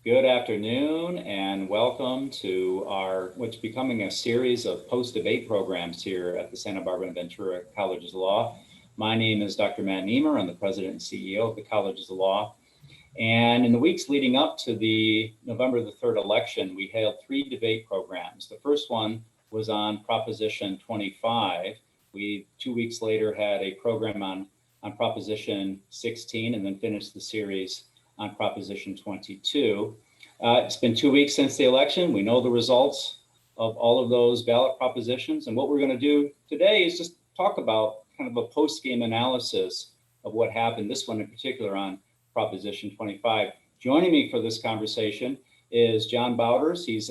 Good afternoon and welcome to what's becoming a series of post-debate programs here at the Santa Barbara and Ventura Colleges of Law. My name is Dr. Matt Nehmer. I'm the president and CEO of the Colleges of Law. And in the weeks leading up to the November the 3rd election, we held 3 debate programs. The first one was on Proposition 25. We, 2 weeks later, had a program on Proposition 16 and then finished the series on Proposition 22. It's been 2 weeks since the election. We know the results of all of those ballot propositions. And what we're going to do today is just talk about kind of a post-game analysis of what happened, this one in particular on Proposition 25. Joining me for this conversation is John Bauters. He's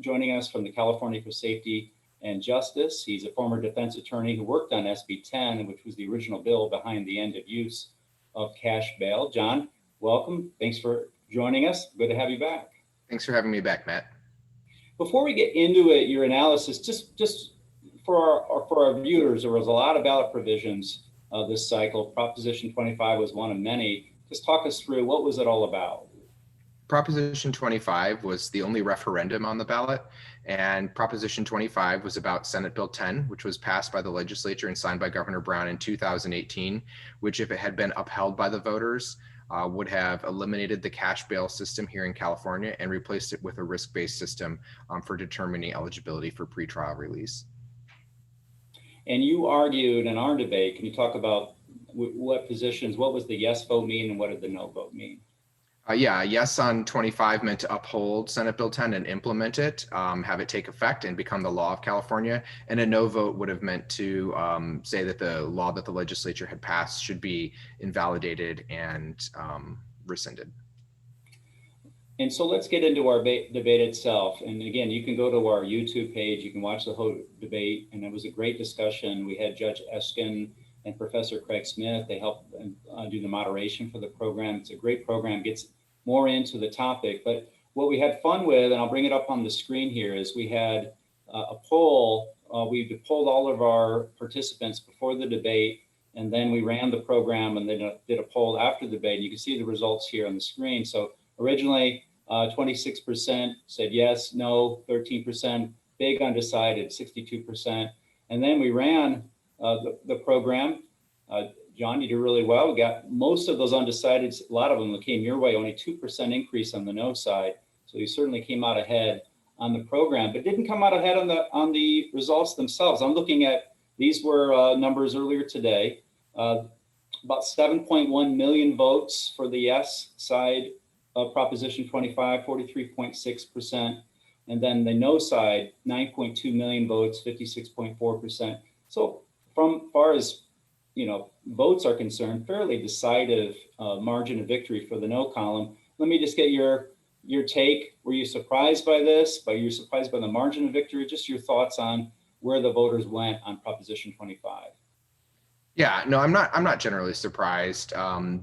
joining us from the California for Safety and Justice. He's a former defense attorney who worked on SB 10, which was the original bill behind the end of use of cash bail. John, welcome. Thanks for joining us. Good to have you back. Thanks for having me back, Matt. Before we get into it, your analysis, just for our viewers, there was a lot of ballot provisions this cycle. Proposition 25 was one of many. Just talk us through, what was it all about? Proposition 25 was the only referendum on the ballot, and Proposition 25 was about Senate Bill 10, which was passed by the legislature and signed by Governor Brown in 2018, which, if it had been upheld by the voters, would have eliminated the cash bail system here in California and replaced it with a risk-based system for determining eligibility for pretrial release. And you argued in our debate, can you talk about what positions, what was the yes vote mean and what did the no vote mean? Yes on 25 meant to uphold Senate Bill 10 and implement it, have it take effect and become the law of California. And a no vote would have meant to say that the law that the legislature had passed should be invalidated and rescinded. And so let's get into our debate itself. And again, you can go to our YouTube page, you can watch the whole debate, and it was a great discussion. We had Judge Eskin and Professor Craig Smith. They helped do the moderation for the program. It's a great program, gets more into the topic. But what we had fun with, and I'll bring it up on the screen here, is we had a poll. We polled all of our participants before the debate, and then we ran the program and then did a poll after the debate. You can see the results here on the screen. So originally, 26% said yes, no, 13%, big undecided, 62%. And then we ran the program. John, you did really well. We got most of those undecideds, a lot of them came your way, only 2% increase on the no side. So you certainly came out ahead on the program, but didn't come out ahead on the results themselves. I'm looking at, these were numbers earlier today, about 7.1 million votes for the yes side of Proposition 25, 43.6%. And then the no side, 9.2 million votes, 56.4%. So from far as votes are concerned, fairly decisive margin of victory for the no column. Let me just get your take. Were you surprised by this? Were you surprised by the margin of victory? Just your thoughts on where the voters went on Proposition 25. Yeah, no, I'm not generally surprised. I'm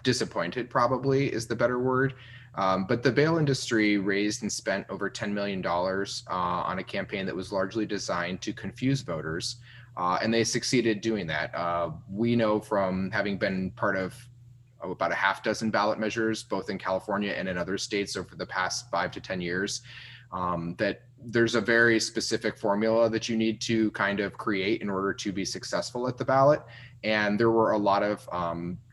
disappointed, probably is the better word. But the bail industry raised and spent over $10 million on a campaign that was largely designed to confuse voters. And they succeeded doing that. We know from having been part of about a half dozen ballot measures, both in California and in other states over the past 5 to 10 years, that there's a very specific formula that you need to kind of create in order to be successful at the ballot. And there were a lot of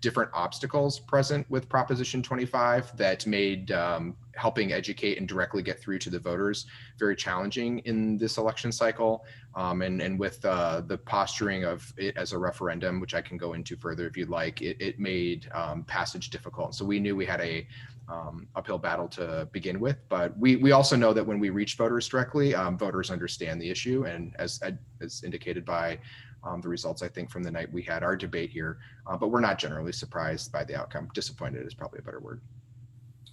different obstacles present with Proposition 25 that made helping educate and directly get through to the voters very challenging in this election cycle. And with the posturing of it as a referendum, which I can go into further if you'd like, it made passage difficult. So we knew we had a uphill battle to begin with, but we also know that when we reach voters directly, voters understand the issue, and as indicated by the results, I think, from the night we had our debate here, but we're not generally surprised by the outcome. Disappointed is probably a better word.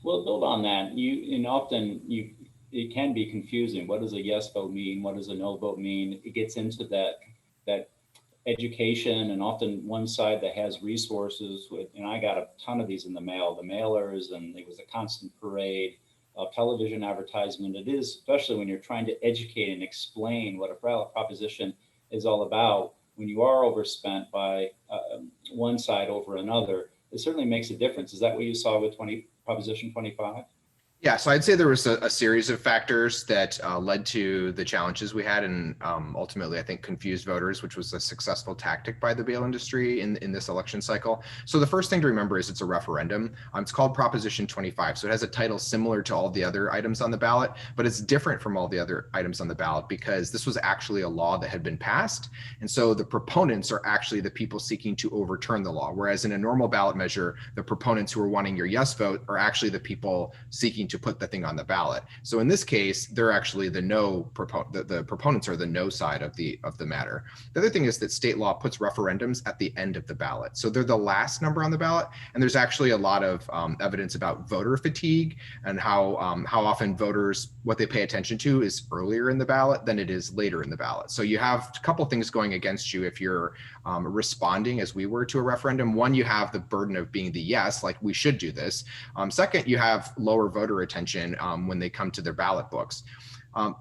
Well, build on that. It can be confusing. What does a yes vote mean? What does a no vote mean? It gets into that education, and often one side that has resources I got a ton of these in the mail, the mailers, and it was a constant parade of television advertisement. It is, especially when you're trying to educate and explain what a proposition is all about, when you are overspent by one side over another, it certainly makes a difference. Is that what you saw with Proposition 25? Yeah, so I'd say there was a series of factors that led to the challenges we had, and ultimately, I think, confused voters, which was a successful tactic by the bail industry in this election cycle. So the first thing to remember is it's a referendum. It's called Proposition 25, so it has a title similar to all the other items on the ballot, but it's different from all the other items on the ballot because this was actually a law that had been passed, and so the proponents are actually the people seeking to overturn the law, whereas in a normal ballot measure, the proponents who are wanting your yes vote are actually the people seeking to put the thing on the ballot. So in this case, they're actually the the proponents are the no side of the matter. The other thing is that state law puts referendums at the end of the ballot. So they're the last number on the ballot. And there's actually a lot of evidence about voter fatigue and how often voters, what they pay attention to is earlier in the ballot than it is later in the ballot. So you have a couple things going against you if you're responding as we were to a referendum. One, you have the burden of being the yes, like we should do this. Second, you have lower voter attention when they come to their ballot books.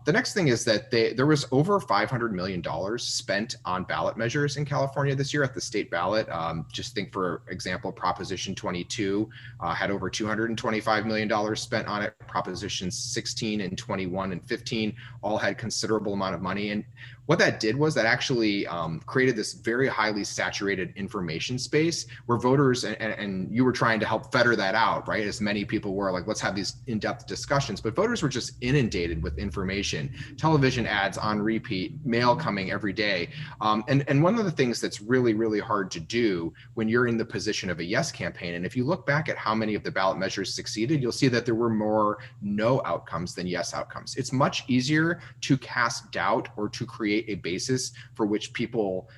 The next thing is that there was over $500 million spent on ballot measures in California this year at the state ballot. Just think, for example, Proposition 22 had over $225 million spent on it. Propositions 16 and 21 and 15 all had considerable amount of money. And what that did was that actually created this very highly saturated information space where voters, and you were trying to help fetter that out, right? As many people were like, let's have these in-depth discussions, but voters were just inundated with information, television ads on repeat, mail coming every day. And one of the things that's really, really hard to do when you're in the position of a yes campaign, and if you look back at how many of the ballot measures succeeded, you'll see that there were more no outcomes than yes outcomes. It's much easier to cast doubt or to create a basis for which people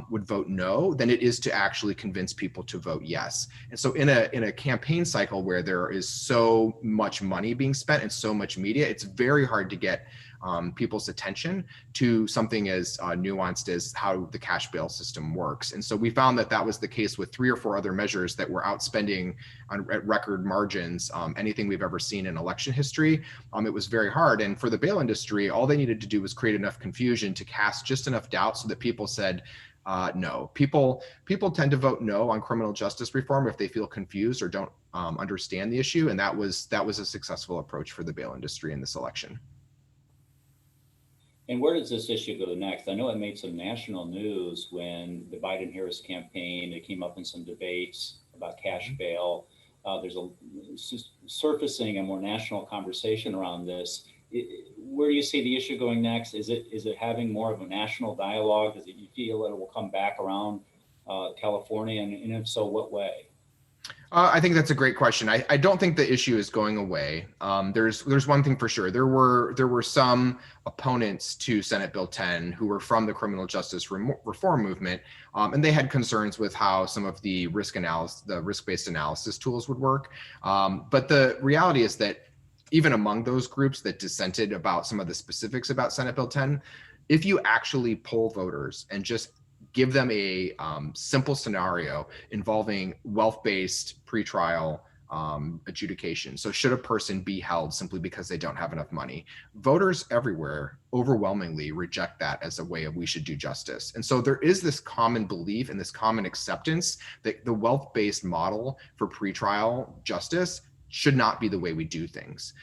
would vote no than it is to actually convince people to vote yes. And so in a campaign cycle where there is so much money being spent and so much media, it's very hard to get people's attention to something as nuanced as how the cash bail system works. And so we found that that was the case with 3 or 4 other measures that were outspending at record margins anything we've ever seen in election history. It was very hard. And for the bail industry, all they needed to do was create enough confusion to cast just enough doubt so that people said, no. People tend to vote no on criminal justice reform if they feel confused or don't understand the issue. And that was a successful approach for the bail industry in this election. And where does this issue go next? I know it made some national news when the Biden-Harris campaign, it came up in some debates about cash bail. There's surfacing a more national conversation around this. Where do you see the issue going next? Is it having more of a national dialogue? Does it, you feel that it will come back around California? And if so, what way? I think that's a great question. I don't think the issue is going away. There's one thing for sure. There were some opponents to Senate Bill 10 who were from the criminal justice reform movement, and they had concerns with how some of the risk-based analysis tools would work. But the reality is that even among those groups that dissented about some of the specifics about Senate Bill 10, if you actually poll voters and just give them a simple scenario involving wealth-based pretrial adjudication. So should a person be held simply because they don't have enough money? Voters everywhere overwhelmingly reject that as a way of we should do justice. And so there is this common belief and this common acceptance that the wealth-based model for pretrial justice should not be the way we do things.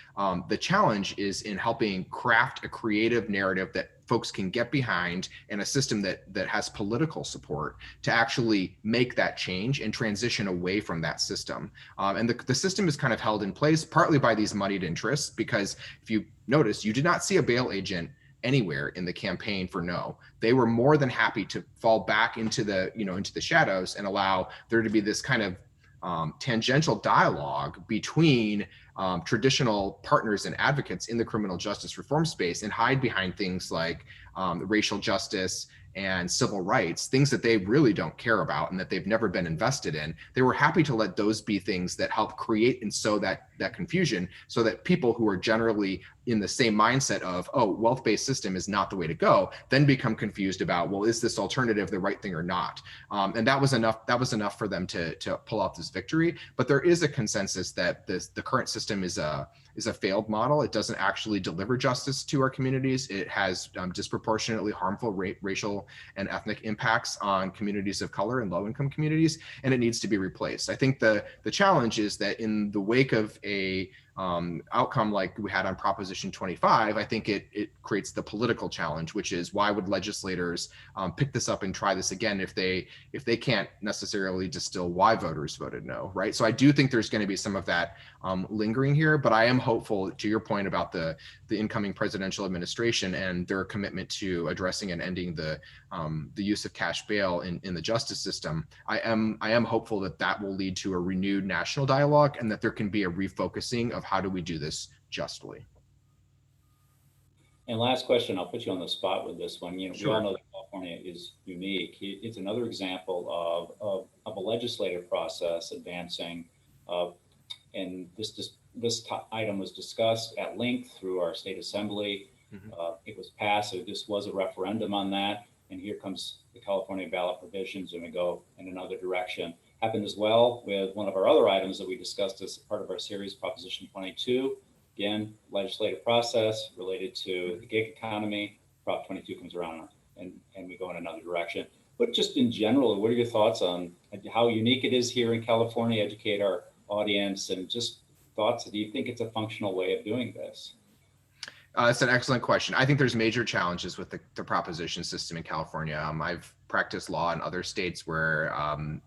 The challenge is in helping craft a creative narrative that folks can get behind and a system that has political support to actually make that change and transition away from that system. And the system is kind of held in place partly by these moneyed interests, because if you notice, you did not see a bail agent anywhere in the campaign for no. They were more than happy to fall back into the shadows and allow there to be this kind of tangential dialogue between traditional partners and advocates in the criminal justice reform space and hide behind things like racial justice and civil rights, things that they really don't care about and that they've never been invested in. They were happy to let those be things that help create and sow that confusion so that people who are generally in the same mindset of, oh, wealth-based system is not the way to go, then become confused about, well, is this alternative the right thing or not? And that was enough for them to pull out this victory. But there is a consensus that the current system is a failed model. It doesn't actually deliver justice to our communities. It has disproportionately harmful racial and ethnic impacts on communities of color and low-income communities, and it needs to be replaced. I think the challenge is that in the wake of a outcome like we had on Proposition 25, I think it creates the political challenge, which is why would legislators pick this up and try this again if they can't necessarily distill why voters voted no, right? So I do think there's going to be some of that lingering here, but I am hopeful, to your point about the incoming presidential administration and their commitment to addressing and ending the use of cash bail in the justice system. I am hopeful that that will lead to a renewed national dialogue and that there can be a refocusing of how do we do this justly. And last question, I'll put you on the spot with this one. Sure. We all know that California is unique. It's another example of a legislative process advancing, and this item was discussed at length through our state assembly. Mm-hmm. It was passed, so this was a referendum on that. And here comes the California ballot provisions, and we go in another direction. Happened as well with one of our other items that we discussed as part of our series, Proposition 22. Again, legislative process related to the gig economy. Prop 22 comes around and we go in another direction. But just in general, what are your thoughts on how unique it is here in California? Educate our audience, and just thoughts. Do you think it's a functional way of doing this? That's an excellent question. I think there's major challenges with the proposition system in California. I've practiced law in other states where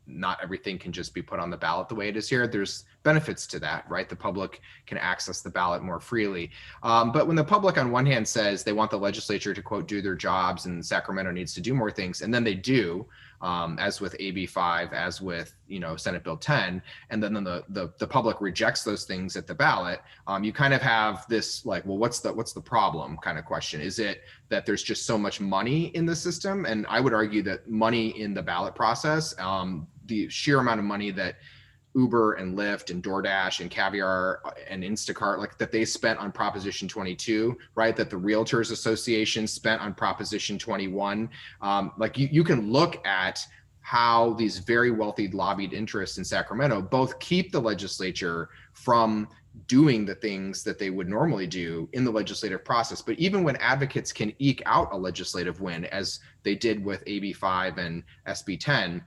not everything can just be put on the ballot the way it is here. There's benefits to that, right? The public can access the ballot more freely. But when the public on one hand says they want the legislature to, quote, do their jobs and Sacramento needs to do more things, and then they do, as with AB 5, as with Senate Bill 10, and then the public rejects those things at the ballot, you kind of have this like, well, what's the problem kind of question. Is it that there's just so much money in the system? And I would argue that money in the ballot process, the sheer amount of money that Uber and Lyft and DoorDash and Caviar and Instacart, like that they spent on Proposition 22, right? That the Realtors Association spent on Proposition 21. Like you can look at how these very wealthy lobbied interests in Sacramento both keep the legislature from doing the things that they would normally do in the legislative process. But even when advocates can eke out a legislative win, as they did with AB 5 and SB 10,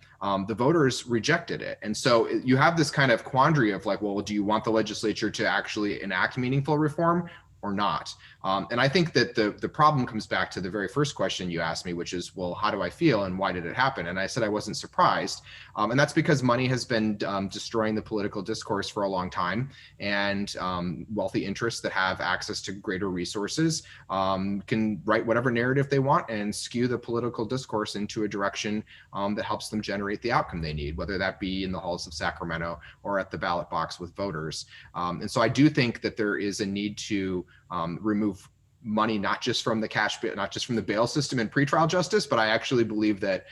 the voters rejected it. And so you have this kind of quandary of like, well, do you want the legislature to actually enact meaningful reform or not? And I think that the problem comes back to the very first question you asked me, which is, well, how do I feel and why did it happen? And I said I wasn't surprised. And that's because money has been destroying the political discourse for a long time. And wealthy interests that have access to greater resources can write whatever narrative they want and skew the political discourse into a direction that helps them generate the outcome they need, whether that be in the halls of Sacramento or at the ballot box with voters. And so I do think that there is a need to remove money, not just from the cash, not just from the bail system and pretrial justice, but I actually believe that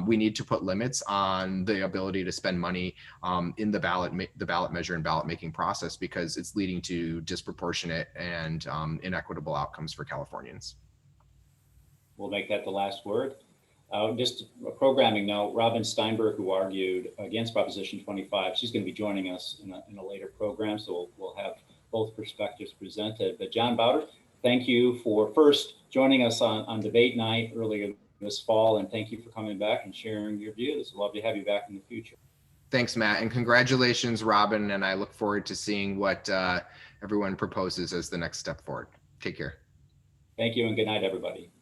we need to put limits on the ability to spend money in the ballot measure and ballot making process, because it's leading to disproportionate and inequitable outcomes for Californians. We'll make that the last word. Just a programming note, Robin Steinberg, who argued against Proposition 25, she's going to be joining us in a later program, so we'll have both perspectives presented. But John Bauters, thank you for first joining us on debate night earlier this fall, and thank you for coming back and sharing your views. Love to have you back in the future. Thanks, Matt, and congratulations, Robin, and I look forward to seeing what everyone proposes as the next step forward. Take care. Thank you, and good night, everybody.